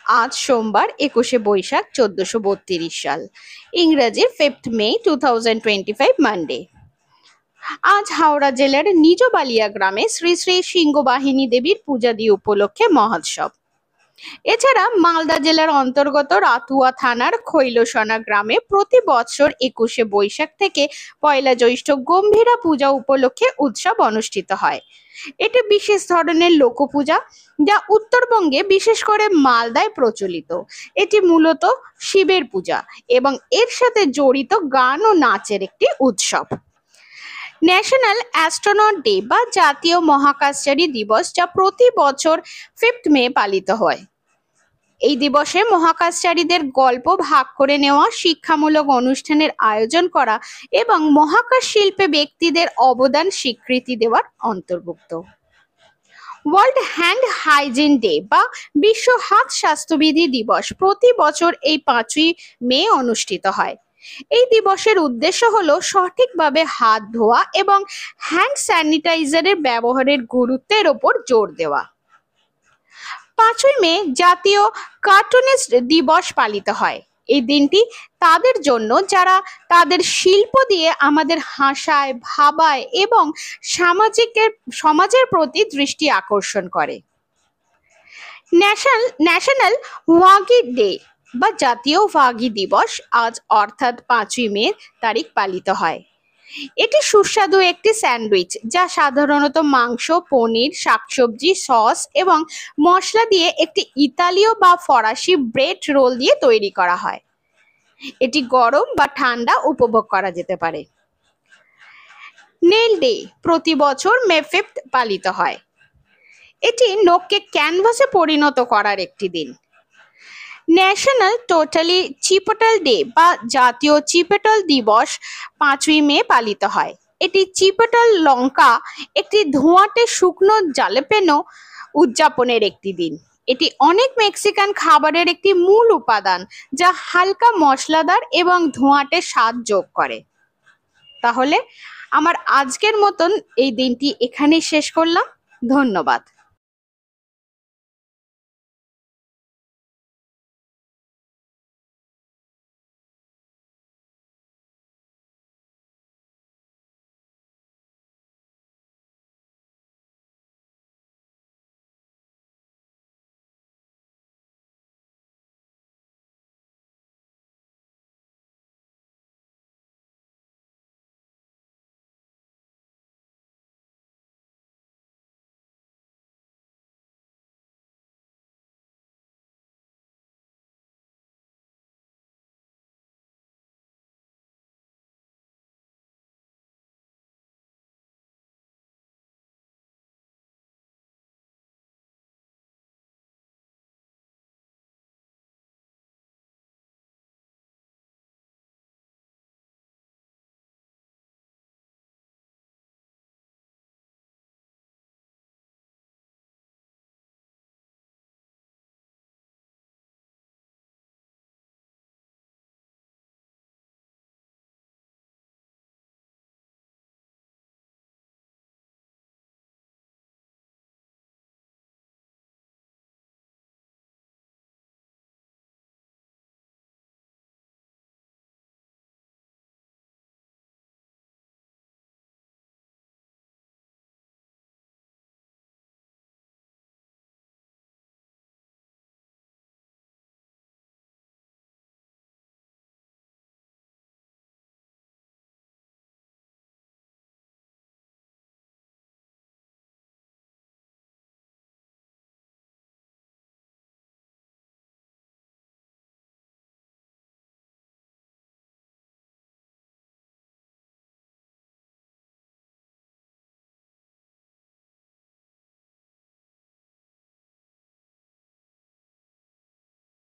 আজ সোমবার 21শে বৈশাখ 1432 সাল, ইংরেজি 5th মে 2025 মানডে। আজ হাওড়া জেলার নিজ বালিয়া গ্রামে শ্রী শ্রী সিংহবাহিনী দেবীর পূজাদি উপলক্ষে মহোৎসব। এছাড়া মালদা জেলার অন্তর্গত রাতুয়া থানার খৈলসনা গ্রামে প্রতি বছর 21শে বৈশাখ থেকে 1লা জ্যৈষ্ঠ গম্ভীরা পূজা উপলক্ষে উৎসব অনুষ্ঠিত হয়। এটি বিশেষ ধরনের লোকপূজা যা উত্তরবঙ্গে বিশেষ করে মালদায় প্রচলিত। এটি মূলত শিবের পূজা এবং এর সাথে জড়িত গান ও নাচের একটি উৎসব। ন্যাশনাল অ্যাস্ট্রোনট ডে বা জাতীয় মহাকাশচারী দিবস, যা প্রতি বছর 5th মে পালিত হয়। এই দিবসে মহাকাশচারীদের গল্প ভাগ করে নেওয়া, শিক্ষামূলক অনুষ্ঠানের আয়োজন করা এবং মহাকাশ শিল্পে ব্যক্তিদের অবদান স্বীকৃতি দেওয়ার অন্তর্ভুক্ত। ওয়ার্ল্ড হ্যান্ড হাইজিন ডে বা বিশ্ব হাত স্বাস্থ্যবিধি দিবস প্রতি বছর এই 5ই মে অনুষ্ঠিত হয়। এই দিবসের উদ্দেশ্য হলো সঠিকভাবে হাত ধোয়া এবং হ্যান্ড স্যানিটাইজারের ব্যবহারের গুরুত্বের ওপর জোর দেওয়া। 5ই মে জাতীয় কার্টুনিস্ট দিবস পালিত হয়। এই দিনটি তাদের জন্য যারা তাদের শিল্প দিয়ে আমাদের হাসায়, ভাবায় এবং সমাজের প্রতি দৃষ্টি আকর্ষণ করে। ন্যাশনাল ওয়াগি ডে বা জাতীয় ওয়াগি দিবস আজ অর্থাৎ 5ই মে তারিখ পালিত হয়। এটি সুস্বাদু একটি স্যান্ডউইচ যা সাধারণত মাংস, পনির, শাকসবজি, সস এবং মশলা দিয়ে একটি ইতালীয় বা ফরাসি ব্রেড রোল দিয়ে তৈরি করা হয়। এটি গরম বা ঠান্ডা উপভোগ করা যেতে পারে। নেইল ডে প্রতি বছর মে 5th পালিত হয়। এটি নখকে ক্যানভাসে পরিণত করার একটি দিন। ন্যাশনাল টোটালি চিপোটল ডে বা জাতীয় চিপোটল দিবস 5ই মে পালিত হয়। এটি চিপোটল লঙ্কা একটি ধোঁয়াটে শুকনো জালাপেনো উদযাপনের একটি দিন। এটি অনেক মেক্সিকান খাবারের একটি মূল উপাদান যা হালকা মশলাদার এবং ধোঁয়াটে স্বাদ যোগ করে। তাহলে আমার আজকের মতন এই দিনটি এখানেই শেষ করলাম। ধন্যবাদ।